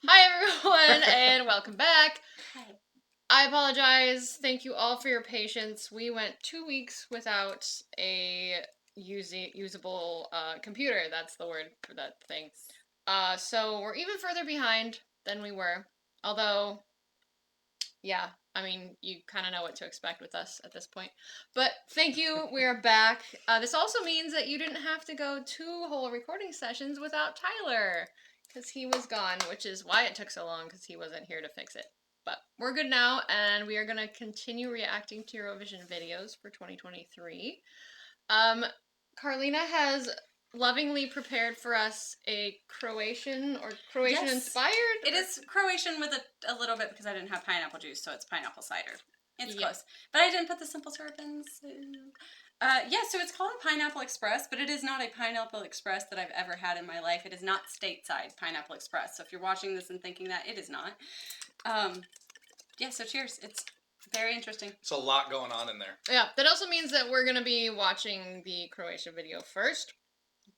Hi everyone, and welcome back. Hi. I apologize. Thank you all for your patience. We went 2 weeks without a usable computer. That's the word for that thing. So we're even further behind than we were. Although, yeah, I mean, you kind of know what to expect with us at this point. But thank you. We are back. This also means that you didn't have to go 2 whole recording sessions without Tyler because he was gone, which is why it took so long because he wasn't here to fix it. But we're good now, and we are going to continue reacting to Eurovision videos for 2023. Carlina has lovingly prepared for us a Croatian or Croatian inspired. It is Croatian with a little bit because I didn't have pineapple juice, so it's pineapple cider. It's close. But I didn't put the simple syrup in. So it's called a Pineapple Express, but it is not a Pineapple Express that I've ever had in my life. It is not stateside Pineapple Express. So if you're watching this and thinking that, it is not. So cheers. It's very interesting. It's a lot going on in there. Yeah, that also means that we're going to be watching the Croatia video first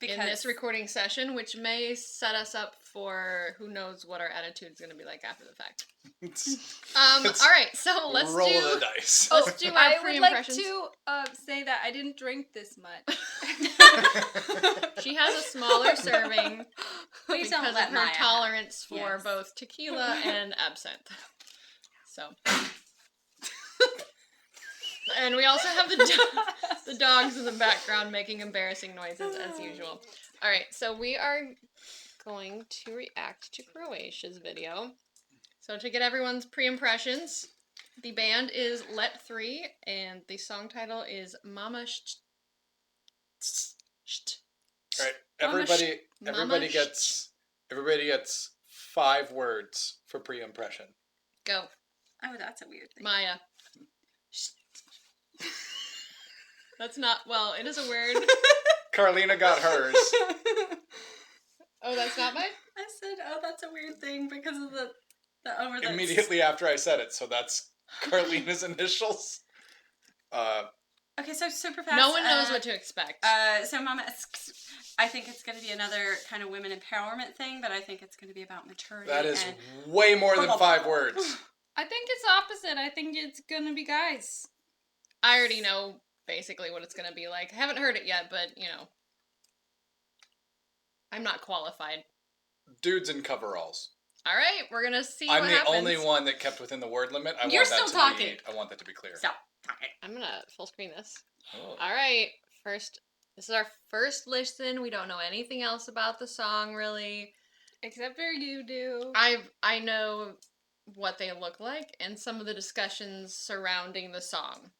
in this recording session, which may set us up for who knows what our attitude is going to be like after the fact. All right, so let's roll the dice. Let's do our I would like pre-impressions. to say that I didn't drink this much. She has a smaller serving Please because don't of let her Maya tolerance for Yes. both tequila and absinthe. So, and we also have the dogs in the background making embarrassing noises as usual. All right, so we are going to react to Croatia's video. So to get everyone's pre-impressions, the band is Let 3, and the song title is Mama All right, everybody gets 5 words for pre-impression. Go. Oh, that's a weird thing. Maya. That's not, well, it is a word. Carlina got hers. Oh, that's not mine? I said, oh, that's a weird thing because of the over the... Immediately after I said it, so that's Carlina's initials. Okay, so super fast. No one knows what to expect. So Mama, I think it's going to be another kind of women empowerment thing, but I think it's going to be about maturity. That is way more than 5 words. I think it's opposite. I think it's gonna be guys. I already know basically what it's going to be like. I haven't heard it yet, but, you know. I'm not qualified. Dudes in coveralls. All right, we're going to see I'm what the happens. only one that kept within the word limit. I You're want that still to talking. I want that to be clear. Stop talking. I'm going to full screen this. Oh. All right, this is our first listen. We don't know anything else about the song, really. Except for you do. I know what they look like and some of the discussions surrounding the song.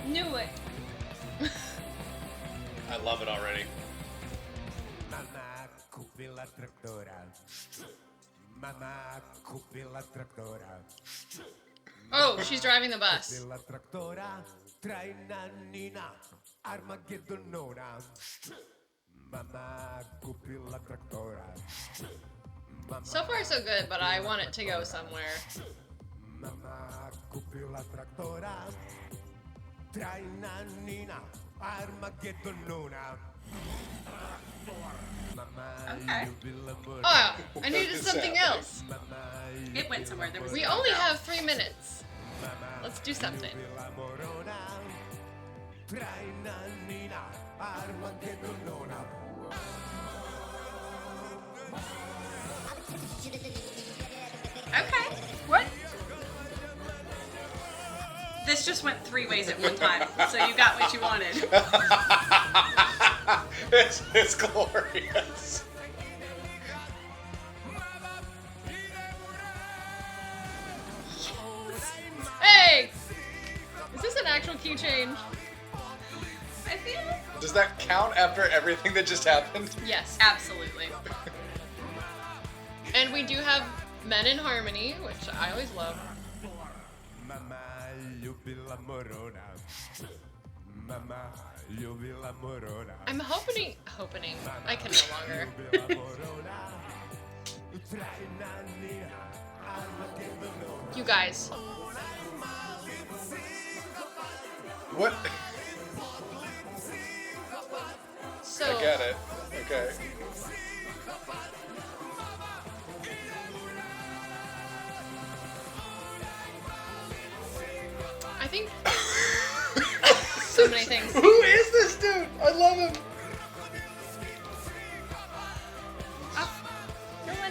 Knew it. I love it already. Mama kupi la traktora. Mama kupi la traktora. Oh, she's driving the bus. Kupi la traktora. Traina nina. Armageddonona. Mama kupi la traktora. So far so good, but I want it to go somewhere. Mama kupi la traktora. Traina nina. Armageddonona. Okay. Oh, I needed something else. It went somewhere. There was We only have 3 minutes. Let's do something. Okay. What? This just went 3 ways at one time, so you got what you wanted. It's glorious. Hey! Is this an actual key change? I feel Does that count after everything that just happened? Yes. absolutely. And we do have Men in Harmony, which I always love. Mama, ljubi la morona. Mama, ljubi la morona. I'm hoping. I can no longer. You guys. What? So I get it. Okay. I think so many things. Who is this dude? I love him.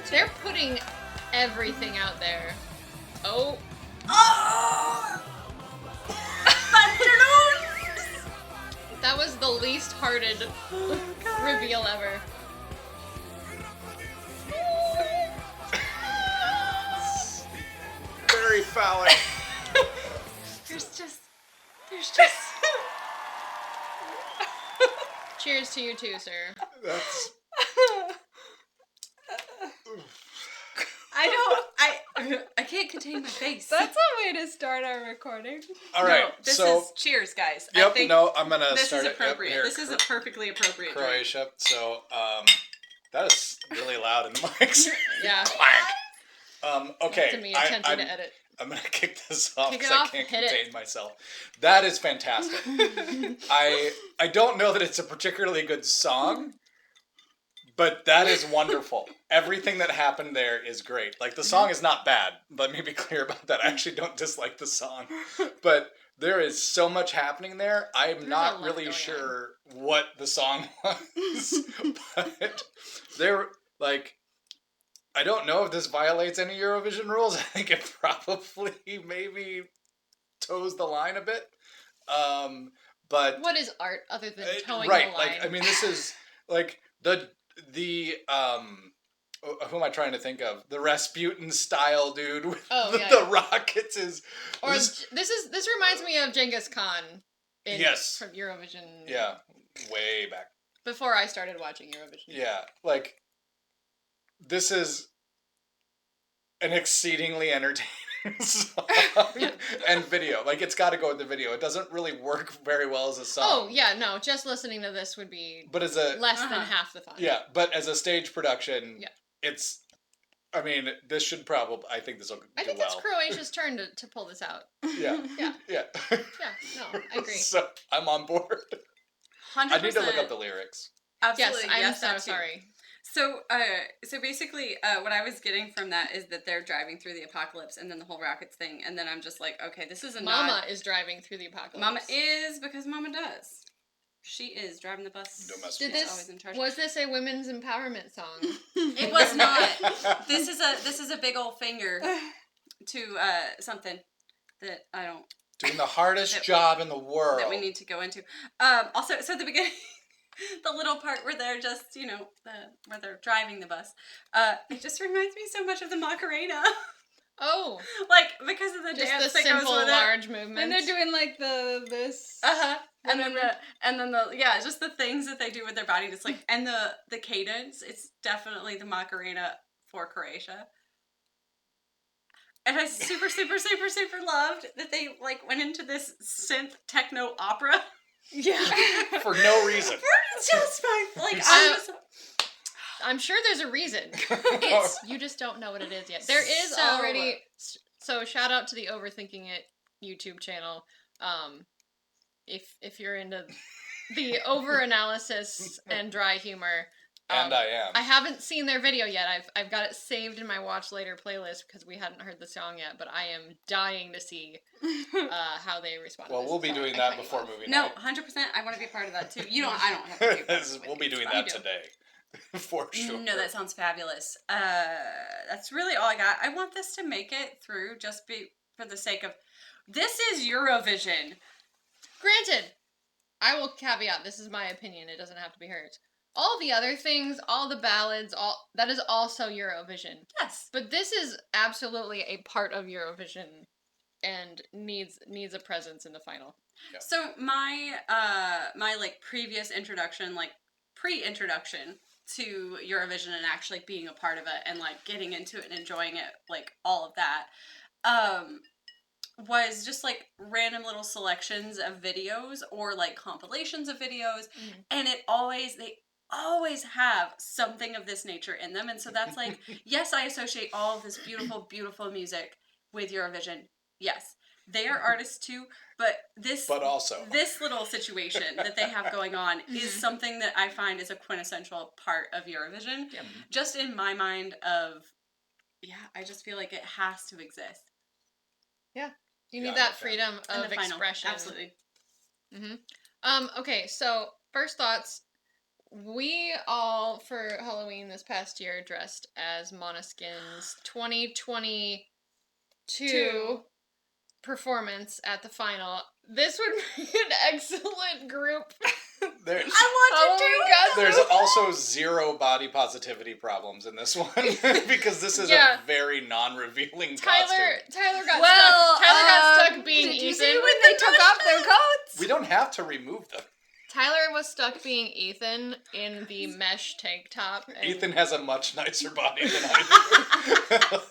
They're putting everything out there. Oh, Oh! that was the least hearted reveal ever. Very phallic. There's just. Cheers to you too, sir. That's. I can't contain my face. That's a way to start our recording. All right. No, this so. is cheers, guys. I Yep. think No, I'm gonna this start is it. Yep, appropriate. here, This is a perfectly appropriate drink. Croatia. So, that is really loud in the mics. Yeah. Okay. To me, attempting I'm, to edit. I'm gonna kick this off Kick it because I off, can't hit it. contain myself. That is fantastic. I don't know that it's a particularly good song, but that is wonderful. Everything that happened there is great. Like, the song is not bad. Let me be clear about that. I actually don't dislike the song, but there is so much happening there. I'm There's a not lot really going sure what the song was, but there, like, I don't know if this violates any Eurovision rules. I think it probably maybe toes the line a bit. But What is art other than towing right, the line? like, I mean, this is like the who am I trying to think of? The Rasputin style dude with the rockets is. Or this reminds me of Genghis Khan. Yes. From Eurovision. Yeah, way back. Before I started watching Eurovision. Yeah, like, this is an exceedingly entertaining song and video. Like, it's got to go with the video. It doesn't really work very well as a song. Oh yeah, no. Just listening to this would be. But as a less than half the fun. Yeah, but as a stage production, yeah, it's. I mean, this should probably. I think this will do well. I think it's Croatia's turn to pull this out. Yeah. Yeah. Yeah. Yeah. No, I agree. So I'm on board. 100%. I need to look up the lyrics. Absolutely. Yes, I'm that so too. sorry. So basically, what I was getting from that is that they're driving through the apocalypse, and then the whole rockets thing, and then I'm just like, okay, this is a Mama is driving through the apocalypse. Mama is, because Mama does. She is driving the bus. Domestic. Did She's always in charge. was this a women's empowerment song? It was not. This is a big old finger to something that I don't. Doing the hardest job in the world. That we need to go into. Also, so at the beginning, the little part where they're just, where they're driving the bus, it just reminds me so much of the Macarena. Oh, Like, because of the just dance the that goes simple with large movement. And they're doing like this. And then just the things that they do with their body. Just like, and the cadence. It's definitely the Macarena for Croatia. And I super, super, super, super loved that they like went into this synth techno opera. Yeah. For no reason. Just like I'm sure there's a reason. You just don't know what it is yet. There is So- already. So shout out to the Overthinking It YouTube channel. If you're into the over analysis and dry humor. And I am. I haven't seen their video yet. I've got it saved in my watch later playlist because we hadn't heard the song yet. But I am dying to see how they respond. Well, to this. we'll be So doing I that kinda before love. movie no, night. 100%. I want to be a part of that too. I don't have to be a part of it. We'll be doing You that do. today. For sure. No, that sounds fabulous. That's really all I got. I want this to make it through for the sake of this is Eurovision. Granted, I will caveat. This is my opinion. It doesn't have to be hers. All the other things, all the ballads, all that is also Eurovision. Yes. But this is absolutely a part of Eurovision and needs a presence in the final. Yeah. So my my like previous introduction, like pre-introduction to Eurovision and actually being a part of it and like getting into it and enjoying it, like all of that, was just like random little selections of videos or like compilations of videos, and it always always have something of this nature in them. And so that's like, yes, I associate all of this beautiful, beautiful music with Eurovision. Yes, they are artists too, but But also. this little situation that they have going on is something that I find is a quintessential part of Eurovision. Yep. Just in my mind of, I just feel like it has to exist. You need I'm that a fan. freedom In of the final, expression. absolutely. Okay, so first thoughts. We all, for Halloween this past year, dressed as Måneskin's 2022 performance at the final. This would be an excellent group. There's, I want to do it. Halloween there's costume. also zero body positivity problems in this one because this is Yeah. a very non-revealing Tyler costume. got stuck being did Ethan. you see when they took off their coats? We don't have to remove them. Tyler was stuck being Ethan in the mesh tank top. And Ethan has a much nicer body than I do.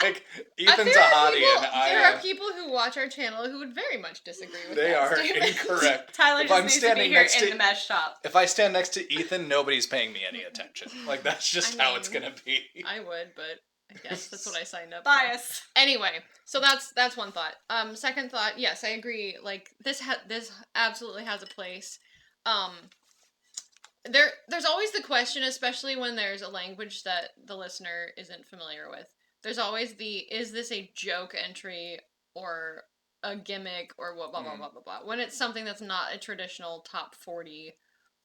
Like, Ethan's a there are hottie, people, and I. there are people who watch our channel who would very much disagree with They that are statement. incorrect. Tyler If just I'm needs to standing be here next in to- the mesh top. If I stand next to Ethan, nobody's paying me any attention. Like, that's just I how it's mean, gonna be. I would, but I guess that's what I signed up for. Bias. Anyway, so that's one thought. Second thought, yes, I agree. Like this absolutely has a place. There's always the question, especially when there's a language that the listener isn't familiar with. There's always is this a joke entry or a gimmick or what blah blah blah blah blah. When it's something that's not a traditional top 40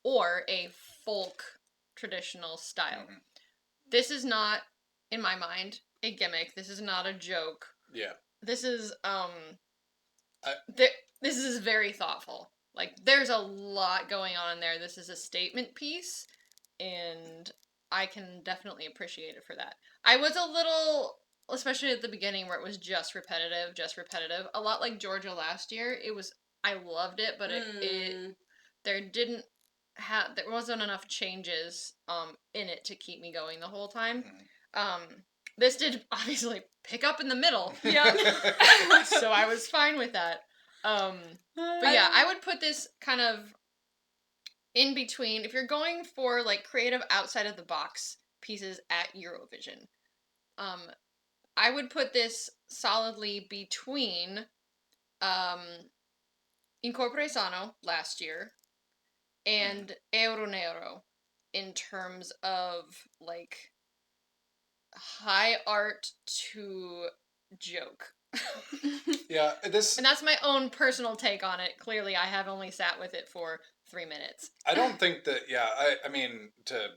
or a folk traditional style. Mhm. This is not, in my mind, a gimmick. This is not a joke. Yeah. This is this is very thoughtful. Like there's a lot going on in there. This is a statement piece, and I can definitely appreciate it for that. I was a little, especially at the beginning where it was just repetitive. A lot like Georgia last year. I loved it, but there wasn't enough changes in it to keep me going the whole time. This did obviously pick up in the middle. Yeah. So I was fine with that. But yeah, I would put this kind of in between. If you're going for like creative outside of the box pieces at Eurovision, I would put this solidly between Incorpore Sano last year and Euro Nero in terms of like high art to joke. Yeah, this. And that's my own personal take on it. Clearly, I have only sat with it for 3 minutes. I don't think that. Yeah, I mean, to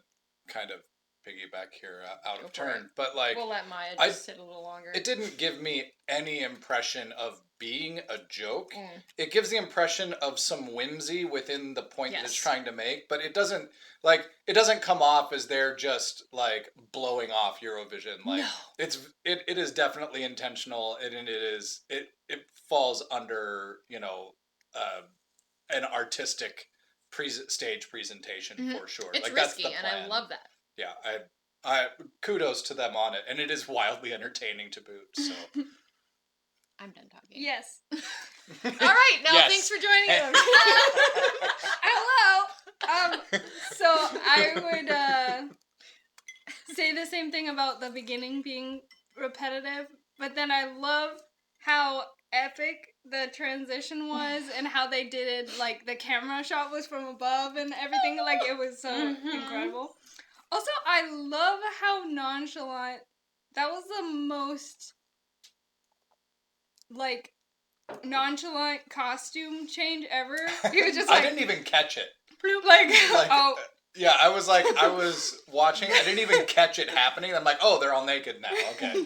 kind of piggyback here out Go of for turn, it. but like, We'll let Maya I- just sit a little longer. it didn't give me any impression of being a joke. Mm. It gives the impression of some whimsy within the point that it's Yes. trying to make, but it doesn't come off as they're just like blowing off Eurovision. Like No. it is definitely intentional, and it falls under an artistic stage presentation Mhm. for sure. It's like risky, that's the and plan. I love that. Yeah, I kudos to them on it, and it is wildly entertaining to boot. So I'm done talking. Yes. All right, now Yes. thanks for joining us. Hello. So I would say the same thing about the beginning being repetitive, but then I love how epic the transition was and how they did it. Like the camera shot was from above and everything. Like it was so incredible. Also, I love how nonchalant. That was the most like nonchalant costume change ever. He was just I like, didn't even catch it. like, Like, oh, yeah, I was watching. I didn't even catch it happening. I'm like, oh, they're all naked now. Okay.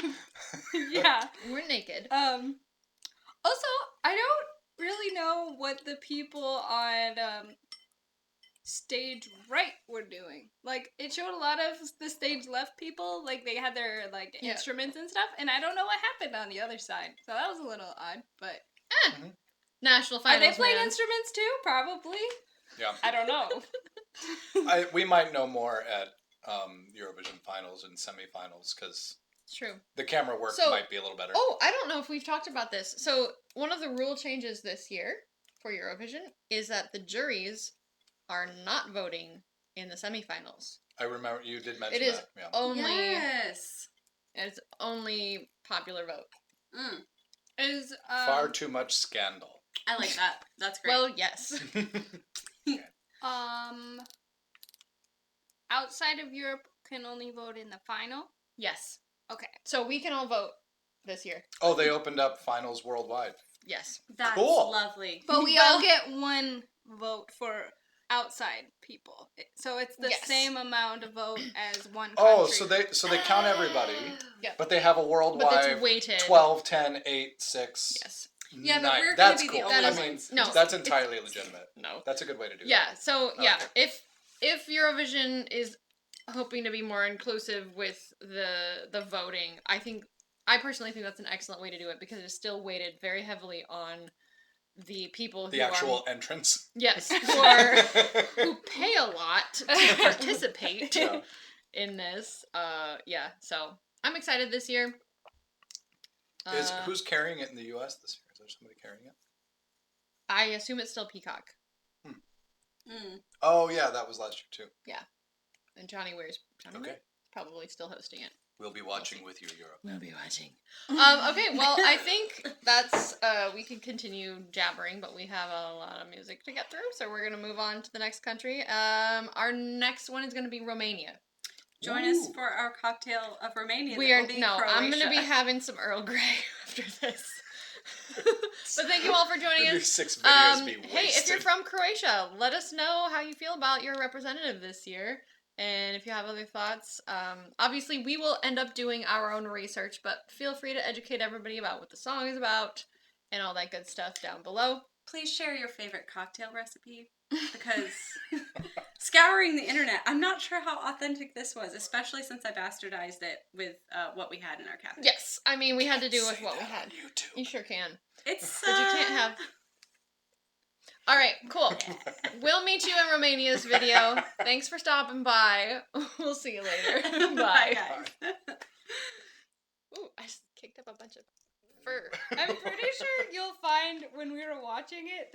yeah. We're naked. Also, I don't really know what the people on stage right were doing. Like, it showed a lot of the stage left people, like they had their like Yeah. instruments and stuff, and I don't know what happened on the other side. So that was a little odd. But National are finals. they playing man. instruments too? Probably. Yeah. I don't know. We might know more at Eurovision finals and semifinals because It's true. the camera work So- might be a little better. Oh, I don't know if we've talked about this. So, one of the rule changes this year for Eurovision is that the juries are not voting in the semifinals. I remember you did mention It is that. Yeah. only Yes. it's only popular vote. Mm, Is Far too much scandal. I like that. That's great. Well, yes. outside of Europe can only vote in the final? Yes. Okay. So we can all vote this year. Oh, they opened up finals worldwide. Yes. That's Cool. lovely. But we Well- all get one vote for outside people. So it's the Yes. same amount of vote as one country. Oh, so they count everybody, Yeah. but they have a But worldwide it's weighted. 12, 10, 8, 6. Yes. Yeah, but 9. we're gonna That's be the cool. only I ones. mean, No, that's entirely legitimate. No. That's a good way to do it. Yeah. So yeah, Okay. if Eurovision is hoping to be more inclusive with the voting, I personally think that's an excellent way to do it because it's still weighted very heavily on the people The who actual are entrance. yes who pay a lot to participate Yeah. in this. Yeah. So I'm excited this year. Who's carrying it in the U.S. this year? Is there somebody carrying it? I assume it's still Peacock. Mm. Oh yeah, that was last year too. And Johnny Ware's Okay. probably still hosting it. We'll be watching with you, Europe. We'll be watching. Okay, well, I think that's we can continue jabbering, but we have a lot of music to get through, so we're gonna move on to the next country. Our next one is gonna be Romania. Join us Ooh. for our cocktail of Romania. We that are will be I'm gonna be Croatia. having some Earl Grey after this. But thank you all for joining These us. 6 videos be wasted. Hey, if you're from Croatia, let us know how you feel about your representative this year. And if you have other thoughts, obviously we will end up doing our own research, but feel free to educate everybody about what the song is about and all that good stuff down below. Please share your favorite cocktail recipe because scouring the internet, I'm not sure how authentic this was, especially since I bastardized it with what we had in our cabinet. Yes, I mean, we had to do with Say what we that had. on YouTube. You sure can. It's But you can't have... Alright, cool. We'll meet you in Romania's video. Thanks for stopping by. We'll see you later. Bye. guys. Ooh, I just kicked up a bunch of fur. I'm pretty sure you'll find when we were watching it